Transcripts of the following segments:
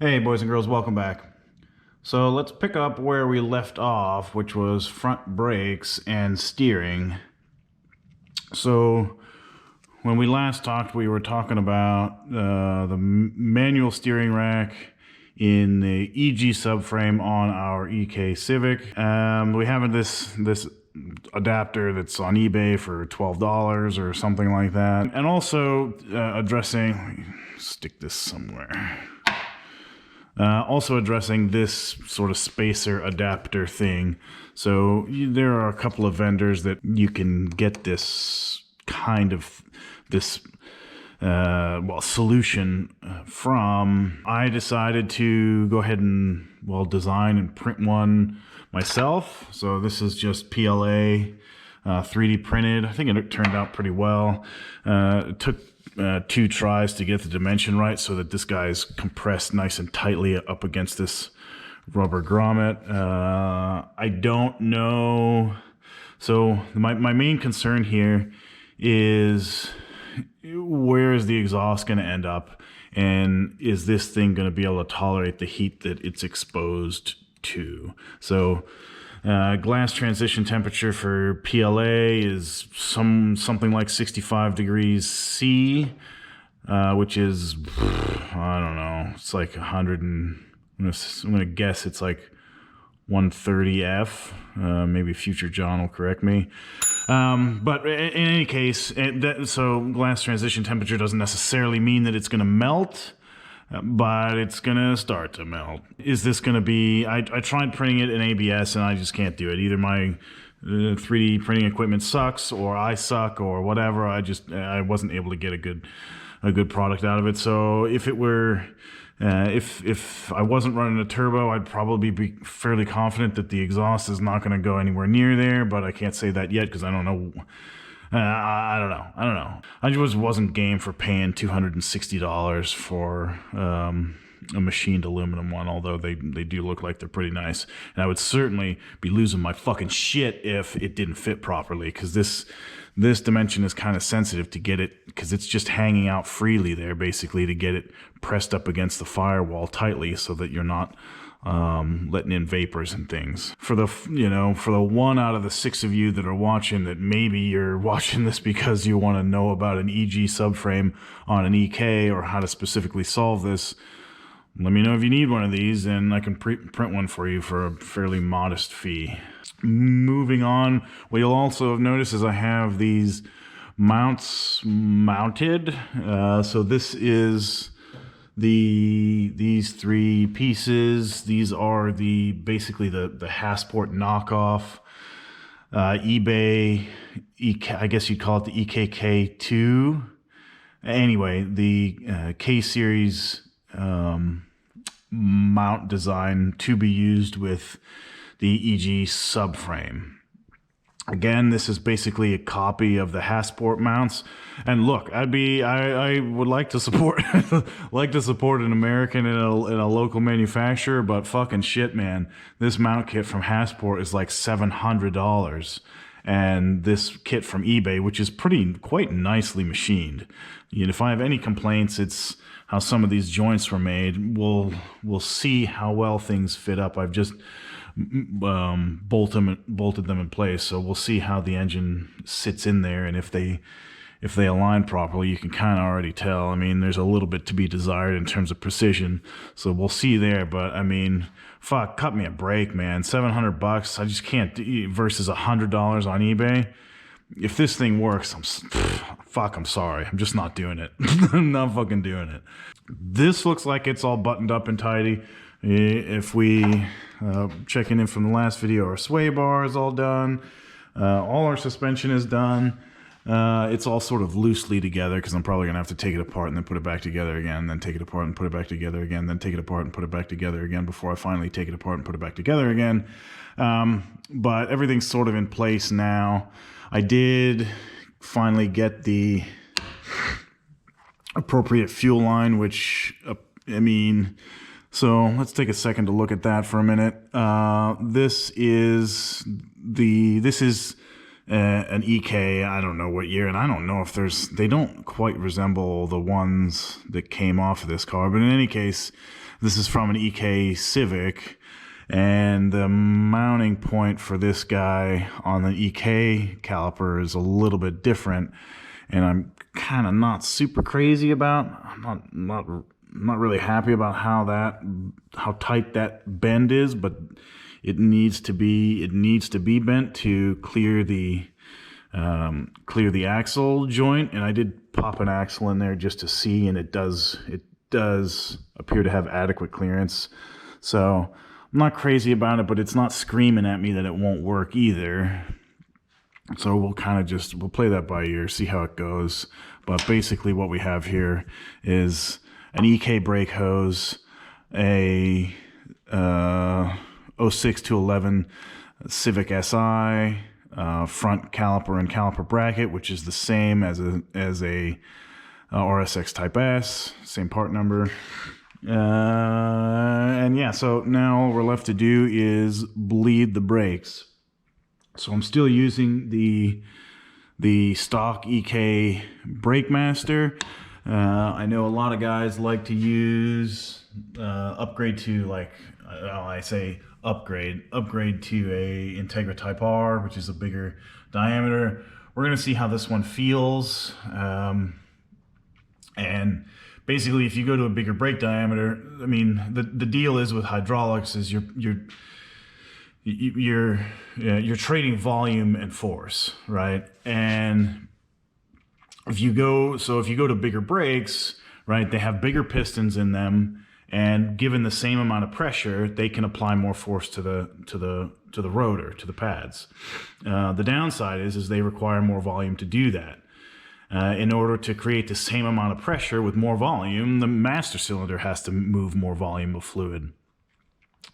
Hey boys and girls, welcome back. So let's pick up where we left off, which was front brakes and steering. So when we last talked, we were talking about the manual steering rack in the EG subframe on our EK Civic. We have this adapter that's on eBay for $12 or something like that. And also addressing, let me stick this somewhere. Also addressing this sort of spacer adapter thing. So there are a couple of vendors that you can get this kind of solution from. I decided to go ahead and design and print one myself. So this is just PLA 3D printed. I think it turned out pretty well. It took 2 tries to get the dimension right so that this guy's compressed nice and tightly up against this rubber grommet. I don't know. So my main concern here is, where is the exhaust going to end up? And is this thing going to be able to tolerate the heat that it's exposed to? So glass transition temperature for PLA is something like 65 degrees C, which is, I don't know, it's like 100 and I'm gonna guess it's like 130 F. Maybe future John will correct me. But in any case, so glass transition temperature doesn't necessarily mean that it's gonna melt, but it's gonna start to melt. Is this gonna be, I tried printing it in ABS and I just can't do it. Either my 3D printing equipment sucks, or I suck, or whatever. I wasn't able to get a good product out of it. So if it were, if I wasn't running a turbo, I'd probably be fairly confident that the exhaust is not gonna go anywhere near there, but I can't say that yet because I don't know. I don't know. I just wasn't game for paying $260 for a machined aluminum one, although they do look like they're pretty nice. And I would certainly be losing my fucking shit if it didn't fit properly, because this dimension is kind of sensitive to get it, because it's just hanging out freely there, basically, to get it pressed up against the firewall tightly so that you're not letting in vapors and things. For the 1 out of the 6 of you that are watching, that maybe you're watching this because you want to know about an EG subframe on an EK or how to specifically solve this, let me know if you need one of these and I can print one for you for a fairly modest fee. Moving on, what you'll also have noticed is I have these mounts mounted. So this is these 3 pieces. These are basically the Hassport knockoff eBay EK, I guess you'd call it the EKK2. Anyway, the K series mount design to be used with the EG subframe. Again, this is basically a copy of the Hassport mounts. And look, I would like to support an American in a local manufacturer, but fucking shit, man. This mount kit from Hassport is like $700. And this kit from eBay, which is quite nicely machined. If I have any complaints, it's how some of these joints were made. We'll see how well things fit up. I've just bolted them in place, so we'll see how the engine sits in there, and if they align properly. You can kind of already tell. I mean, there's a little bit to be desired in terms of precision, so we'll see there. But I mean, fuck, cut me a break, man. $700, I just can't versus $100 on eBay. If this thing works, I'm sorry. I'm just not doing it. I'm not fucking doing it. This looks like it's all buttoned up and tidy. If we checking in from the last video, our sway bar is all done. All our suspension is done. It's all sort of loosely together because I'm probably gonna have to take it apart and then put it back together again, then take it apart and put it back together again, then take it apart and put it back together again before I finally take it apart and put it back together again. But everything's sort of in place now. I did finally get the appropriate fuel line, which I mean, so let's take a second to look at that for a minute. This is an EK, I don't know what year, and I don't know if they don't quite resemble the ones that came off of this car, but in any case, this is from an EK Civic, and the mounting point for this guy on the EK caliper is a little bit different, and I'm kind of not super crazy about. I'm not really happy about how tight that bend is, but it needs to be bent to clear the axle joint, and I did pop an axle in there just to see, and it does appear to have adequate clearance. So I'm not crazy about it, but it's not screaming at me that it won't work either. So we'll play that by ear, see how it goes. But basically what we have here is an EK brake hose, a 06 to 11 Civic SI, front caliper and caliper bracket, which is the same as a RSX Type S, same part number. And yeah, so now all we're left to do is bleed the brakes. So I'm still using the stock EK Brake Master. I know a lot of guys like to use upgrade to upgrade to a Integra Type R, which is a bigger diameter. We're gonna see how this one feels, and basically, if you go to a bigger brake diameter, I mean, the deal is with hydraulics is you're trading volume and force, right? And if you go to bigger brakes, right, they have bigger pistons in them, and given the same amount of pressure, they can apply more force to the rotor, to the pads. The downside is they require more volume to do that. In order to create the same amount of pressure with more volume, the master cylinder has to move more volume of fluid.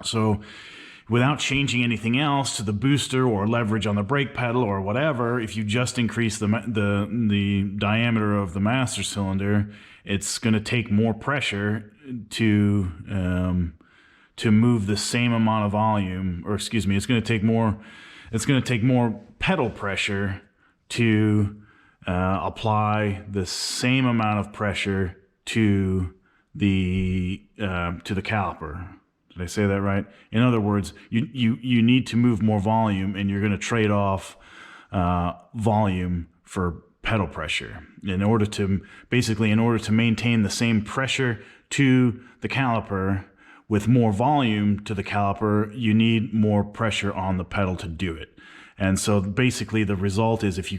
So without changing anything else to the booster or leverage on the brake pedal or whatever, if you just increase the diameter of the master cylinder, it's going to take more pressure to move the same amount of volume, or excuse me, it's going to take more pedal pressure to apply the same amount of pressure to the caliper. Did I say that right? In other words, you need to move more volume, and you're going to trade off volume for pedal pressure. In order to maintain the same pressure to the caliper with more volume to the caliper, you need more pressure on the pedal to do it. And so basically the result is if you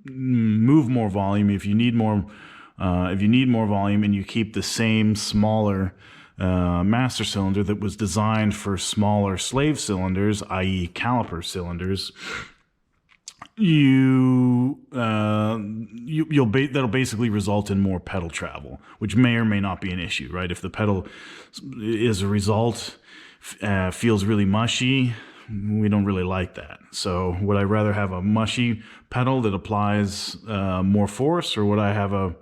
move more volume, if you need more volume, and you keep the same smaller master cylinder that was designed for smaller slave cylinders, i.e. caliper cylinders, that'll basically result in more pedal travel, which may or may not be an issue, right? If the pedal, as a result, feels really mushy, we don't really like that. So would I rather have a mushy pedal that applies more force, or would I have a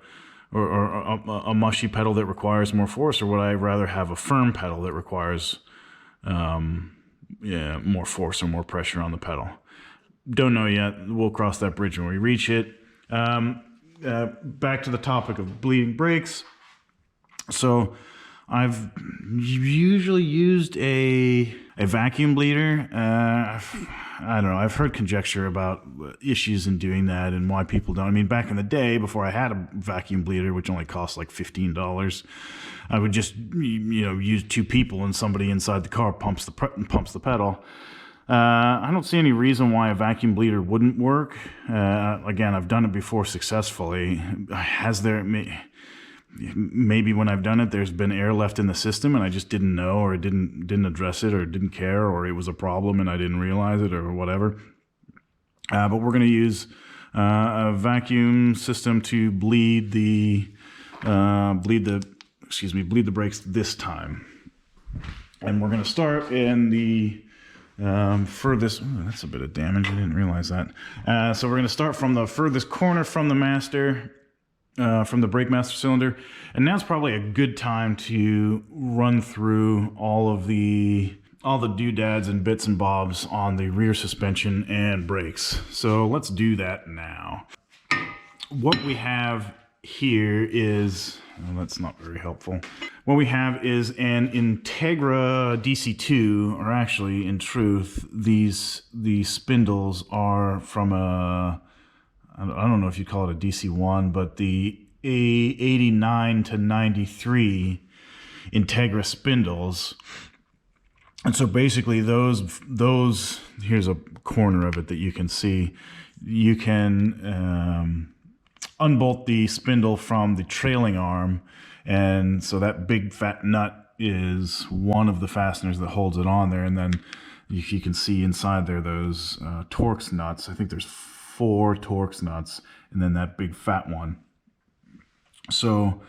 mushy pedal that requires more force, or would I rather have a firm pedal that requires more force or more pressure on the pedal? Don't know yet. We'll cross that bridge when we reach it. Back to the topic of bleeding brakes. So I've usually used a vacuum bleeder. I don't know. I've heard conjecture about issues in doing that and why people don't. I mean, back in the day, before I had a vacuum bleeder, which only cost like $15, I would just use two people, and somebody inside the car pumps the pedal. I don't see any reason why a vacuum bleeder wouldn't work. Again, I've done it before successfully. Maybe when I've done it, there's been air left in the system, and I just didn't know, or didn't address it, or didn't care, or it was a problem and I didn't realize it, or whatever. But we're going to use a vacuum system to bleed the brakes this time, and we're going to start in the furthest. Oh, that's a bit of damage. I didn't realize that. So we're going to start from the furthest corner from the master. From the brake master cylinder, and now's probably a good time to run through all of the all the doodads and bits and bobs on the rear suspension and brakes. So let's do that now. What we have here is, well, that's not very helpful. What we have is an Integra DC2, or actually, in truth, these spindles are from a, I don't know if you call it a DC1, but the A89 to 93 Integra spindles. And so basically those, here's a corner of it that you can see. You can unbolt the spindle from the trailing arm, and so that big fat nut is one of the fasteners that holds it on there. And then you can see inside there those Torx nuts. I think there's 4 Torx nuts, and then that big fat one. So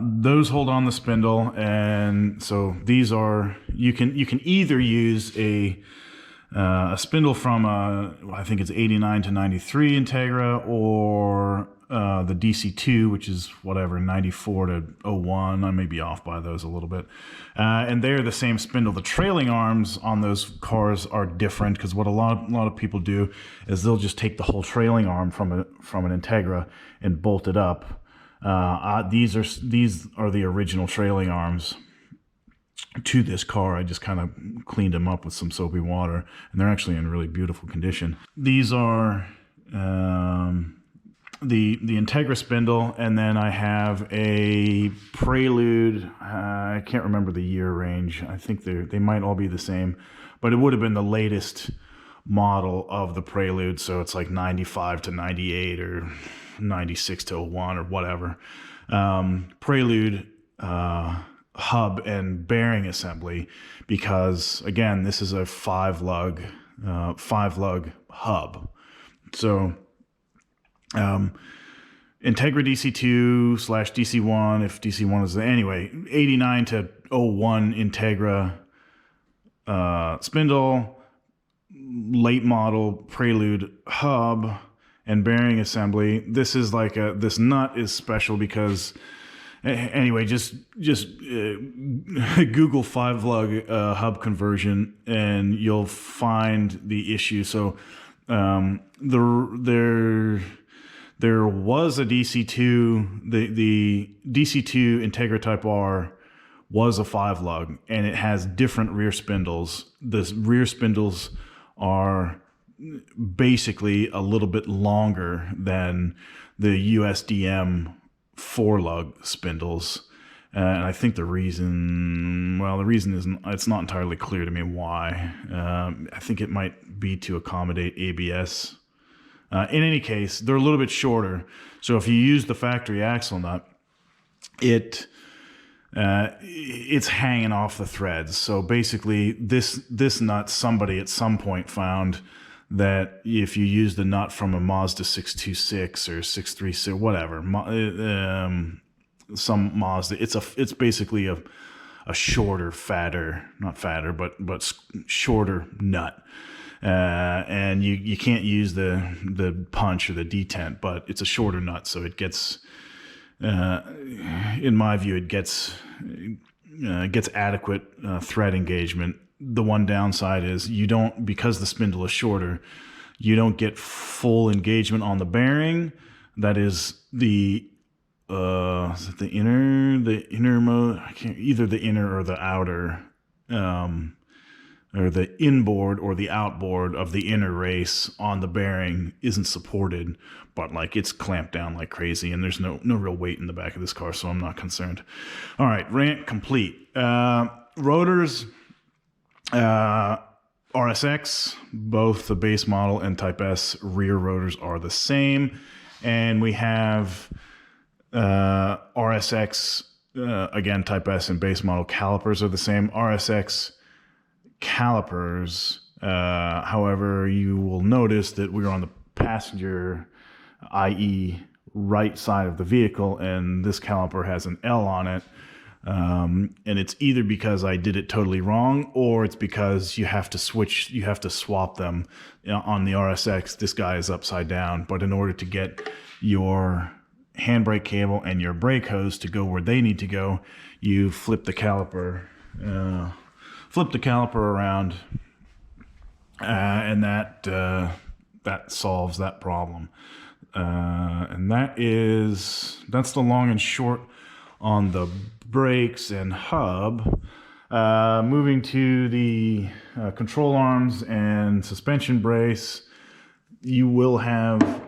those hold on the spindle, and so these are, you can either use a spindle from I think it's 89 to 93 Integra, or the DC2, which is whatever, 94 to 01. I may be off by those a little bit. And they're the same spindle. The trailing arms on those cars are different, because what a lot of people do is they'll just take the whole trailing arm from an Integra and bolt it up. These are the original trailing arms to this car. I just kind of cleaned them up with some soapy water, and they're actually in really beautiful condition. These are the Integra spindle, and then I have a Prelude. I can't remember the year range. I think they might all be the same, but it would have been the latest model of the Prelude, so it's like 95 to 98 or 96 to 01 or whatever. Prelude hub and bearing assembly, because again, this is a 5-lug hub. So Integra DC2 / DC1, if DC1 is anyway, 89 to 01 Integra spindle, late model Prelude hub and bearing assembly. This is like this nut is special because, anyway, just Google 5-lug hub conversion and you'll find the issue. So there was a DC2, the DC2 Integra Type R was a 5-lug, and it has different rear spindles. The rear spindles are basically a little bit longer than the USDM 4-lug spindles. And I think the reason isn't, it's not entirely clear to me why. I think it might be to accommodate ABS. In any case, they're a little bit shorter. So if you use the factory axle nut, it's hanging off the threads. So basically, this nut, somebody at some point found that if you use the nut from a Mazda 626 or 636, whatever, some Mazda, it's basically a shorter, but shorter nut. And you can't use the punch or the detent, but it's a shorter nut, so it gets, in my view, it gets adequate thread engagement. The one downside is because the spindle is shorter, you don't get full engagement on the bearing. That is is it the innermost? Either the inner or the outer, or the inboard or the outboard of the inner race on the bearing isn't supported, but like it's clamped down like crazy, and there's no real weight in the back of this car, so I'm not concerned. All right, rant complete. Rotors, RSX, both the base model and Type S rear rotors are the same, and we have RSX, again, Type S and base model calipers are the same. RSX calipers, however, you will notice that we're on the passenger, i.e. right side of the vehicle, and this caliper has an L on it. And it's either because I did it totally wrong, or it's because you have to swap them. On the RSX, this guy is upside down, but in order to get your handbrake cable and your brake hose to go where they need to go, you flip the caliper flip the caliper around, and that solves that problem. And that's the long and short on the brakes and hub. Moving to the control arms and suspension brace, you will have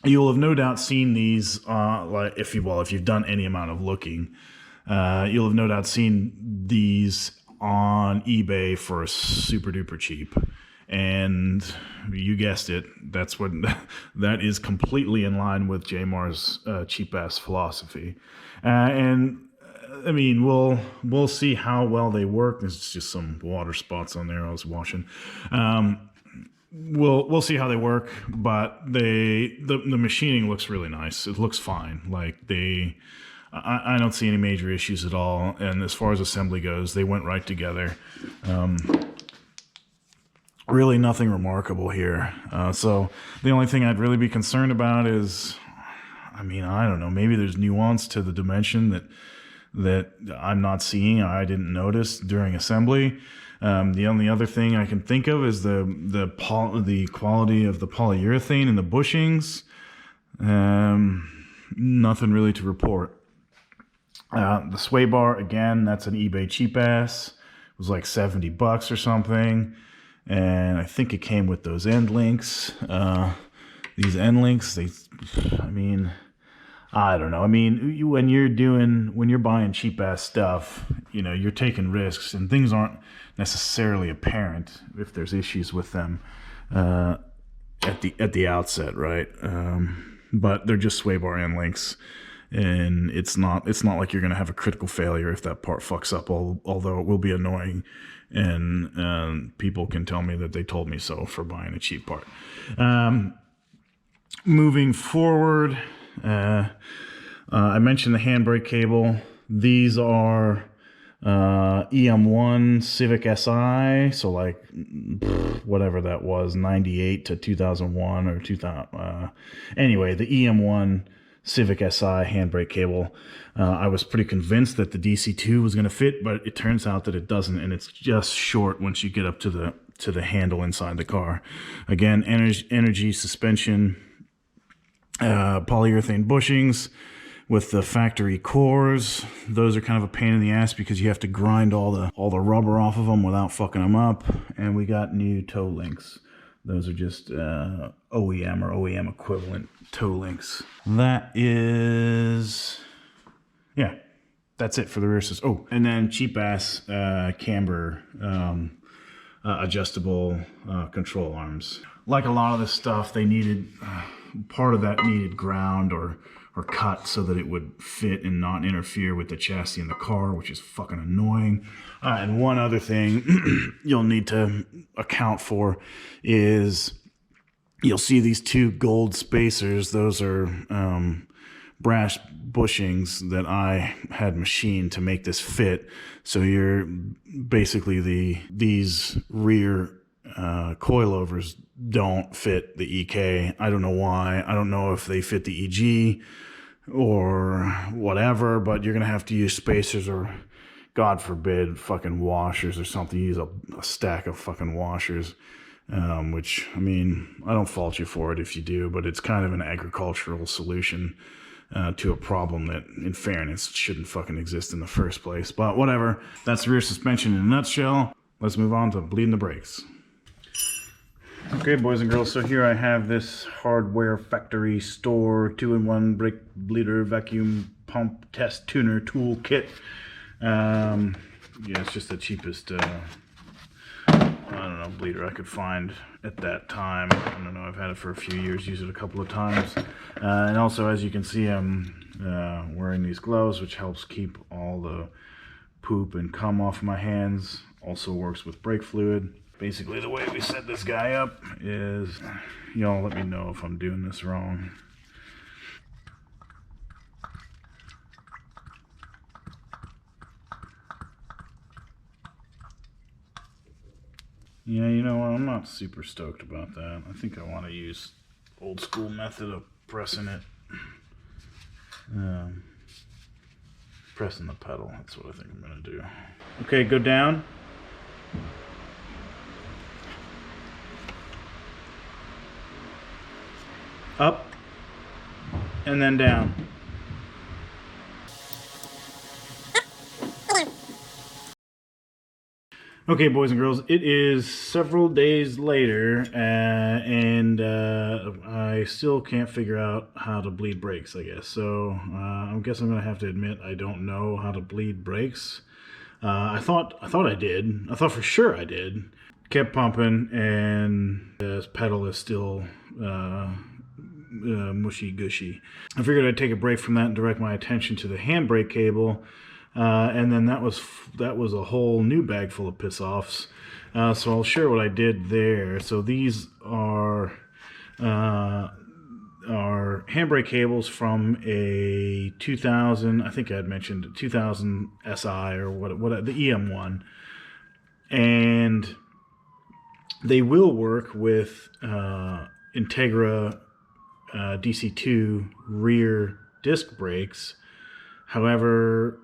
no doubt seen these. If you've done any amount of looking, you'll have no doubt seen these on eBay for super duper cheap. And you guessed it, that is completely in line with Jmar's cheap ass philosophy. And I mean, we'll see how well they work. There's just some water spots on there I was washing. We'll see how they work, but the machining looks really nice. It looks fine. Like I don't see any major issues at all. And as far as assembly goes, they went right together. Really nothing remarkable here. So the only thing I'd really be concerned about is, I mean, I don't know, maybe there's nuance to the dimension that I'm not seeing, I didn't notice during assembly. The only other thing I can think of is the quality of the polyurethane and the bushings. Nothing really to report. The sway bar, again, that's an eBay cheap ass. It was like $70 or something. And I think it came with those end links. These end links, I mean, I don't know. I mean, when you're buying cheap ass stuff, you know, you're taking risks, and things aren't necessarily apparent if there's issues with them at the outset, right? But they're just sway bar end links, and it's not like you're gonna have a critical failure if that part fucks up. Although it will be annoying. And people can tell me that they told me so for buying a cheap part. Moving forward, I mentioned the handbrake cable. These are EM1 Civic SI, so like whatever that was, 98 to 2001 or 2000. Anyway, the EM1 Civic SI handbrake cable. I was pretty convinced that the DC2 was going to fit, but it turns out that it doesn't, and it's just short once you get up to the handle inside the car. Again, energy suspension, polyurethane bushings with the factory cores. Those are kind of a pain in the ass because you have to grind all the rubber off of them without fucking them up. And we got new toe links. Those are just OEM or OEM equivalent toe links. That is, yeah, that's it for the rear system. Oh, and then cheap ass camber adjustable control arms. Like a lot of this stuff, they needed part of that needed ground or cut so that it would fit and not interfere with the chassis in the car, which is fucking annoying. And one other thing you'll need to account for is you'll see these two gold spacers. Those are brass bushings that I had machined to make this fit. So you're basically these rear coilovers don't fit the EK. I don't know why. I don't know if they fit the EG or whatever, but you're gonna have to use spacers or, God forbid, fucking washers or something. Use a stack of fucking washers, which, I mean, I don't fault you for it if you do, but it's kind of an agricultural solution to a problem that, in fairness, shouldn't fucking exist in the first place. But whatever. That's rear suspension in a nutshell. Let's move on to bleeding the brakes. Okay, boys and girls, so here I have this hardware factory store 2-in-1 brake bleeder vacuum pump test tuner tool kit. Yeah, it's just the cheapest I don't know, bleeder I could find at that time. I don't know, I've had it for a few years, used it a couple of times. And also, as you can see, I'm wearing these gloves, which helps keep all the poop and cum off my hands. Also works with brake fluid. Basically, the way we set this guy up is, y'all let me know if I'm doing this wrong. Yeah, you know what, I'm not super stoked about that. I think I want to use old school method of pressing it. pressing the pedal. That's what I think I'm gonna do. Okay, go down. Up. And then down. Okay, boys and girls, it is several days later, and I still can't figure out how to bleed brakes, I guess. So I guess I'm going to have to admit I don't know how to bleed brakes. I thought I did. I thought for sure I did. Kept pumping, and this pedal is still mushy-gushy. I figured I'd take a break from that and direct my attention to the handbrake cable. And then that was a whole new bag full of piss-offs. So I'll share what I did there. So these are handbrake cables from a 2000, I think I had mentioned 2000 SI or what the EM1, and they will work with Integra DC2 rear disc brakes. However,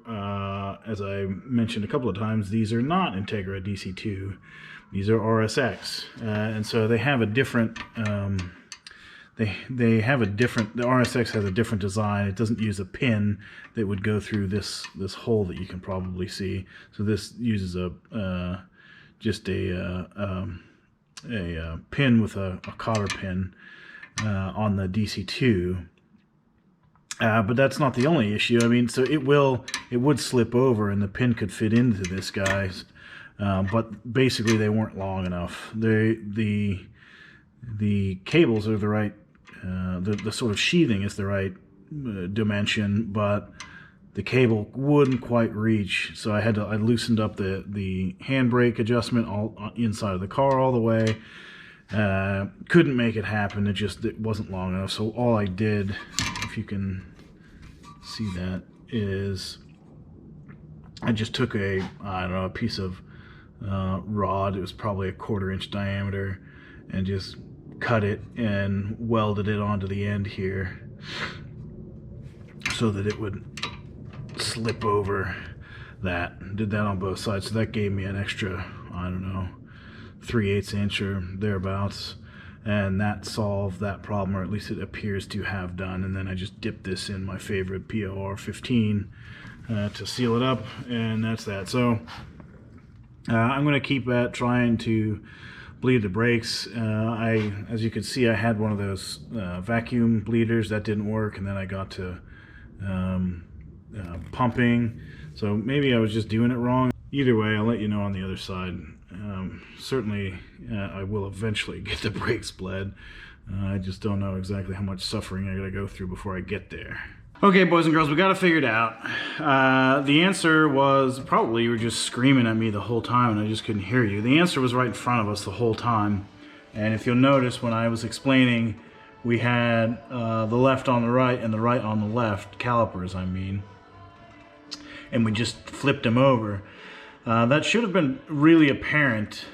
as I mentioned a couple of times, these are not Integra DC2. These are RSX, and so they have a different. They have a different. The RSX has a different design. It doesn't use a pin that would go through this hole that you can probably see. So this uses just a pin with a cotter pin on the DC2. But that's not the only issue. I mean, so it would slip over and the pin could fit into this guy's, but basically they weren't long enough. The cables are the right, the sort of sheathing is the right dimension, but the cable wouldn't quite reach. So I loosened up the handbrake adjustment all inside of the car all the way. Couldn't make it happen. It wasn't long enough. So all I did, if you can see that, is I just took a piece of rod. It was probably a 1/4 inch diameter, and just cut it and welded it onto the end here so that it would slip over that. Did that on both sides, so that gave me an extra, I don't know, 3/8 inch or thereabouts, and that solved that problem, or at least it appears to have done. And then I just dipped this in my favorite POR 15 to seal it up, and that's that. So I'm going to keep at trying to bleed the brakes. As you can see, I had one of those vacuum bleeders that didn't work, and then I got to pumping, so maybe I was just doing it wrong. Either way, I'll let you know on the other side. Certainly I will eventually get the brakes bled. I just don't know exactly how much suffering I gotta go through before I get there. Okay, boys and girls, we got it figured out. The answer was, probably you were just screaming at me the whole time and I just couldn't hear you. The answer was right in front of us the whole time. And if you'll notice, when I was explaining, we had the left on the right and the right on the left, calipers I mean, and we just flipped them over. That should have been really apparent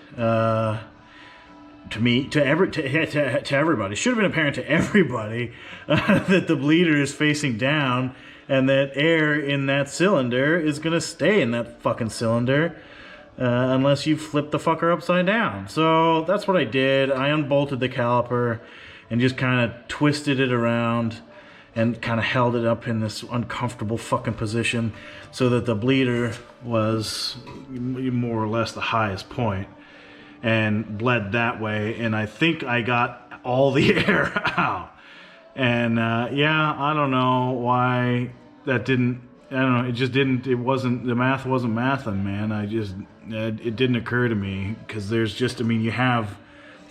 to me, to everybody. It should have been apparent to everybody that the bleeder is facing down and that air in that cylinder is going to stay in that fucking cylinder unless you flip the fucker upside down. So that's what I did. I unbolted the caliper and just kind of twisted it around and kind of held it up in this uncomfortable fucking position so that the bleeder was more or less the highest point, and bled that way. And I think I got all the air out. And yeah, I don't know why that didn't, I don't know, it just didn't, it wasn't, the math wasn't mathing, man. It didn't occur to me, because there's just, I mean, you have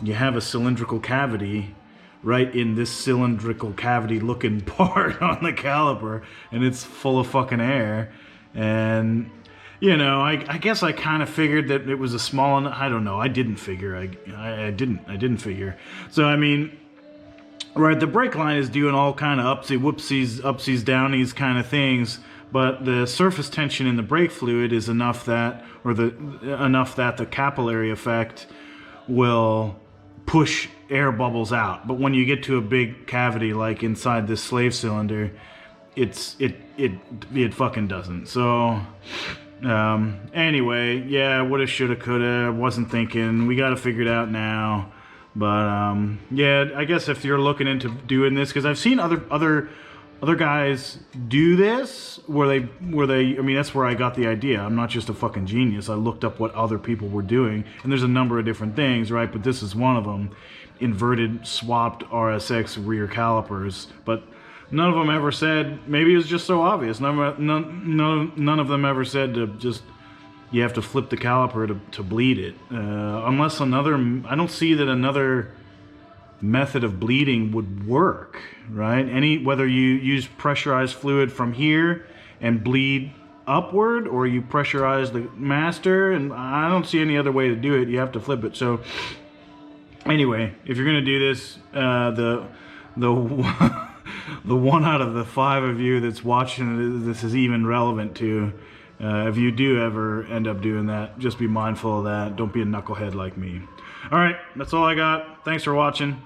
a cylindrical cavity right in this cylindrical cavity looking part on the caliper, and it's full of fucking air. And you know, I guess I kind of figured that it was a small enough, I don't know, I didn't figure, I didn't figure. So I mean, right, the brake line is doing all kind of upsies, downies kind of things, but the surface tension in the brake fluid is enough that, enough that the capillary effect will push air bubbles out. But when you get to a big cavity like inside this slave cylinder, it fucking doesn't. So anyway, yeah, woulda, shoulda, coulda, wasn't thinking. We got to figure it out now. But yeah, I guess if you're looking into doing this, because I've seen other guys do this where they I mean, that's where I got the idea. I'm not just a fucking genius. I looked up what other people were doing, and there's a number of different things, right? But this is one of them. Inverted swapped RSX rear calipers, but none of them ever said, maybe it was just so obvious, none of them ever said to just, you have to flip the caliper to bleed it. Unless I don't see that another method of bleeding would work, right? Whether you use pressurized fluid from here and bleed upward, or you pressurize the master, and I don't see any other way to do it. You have to flip it. So anyway, if you're gonna do this, the one out of the 5 of you that's watching this is even relevant to, if you do ever end up doing that, just be mindful of that. Don't be a knucklehead like me. All right, that's all I got. Thanks for watching.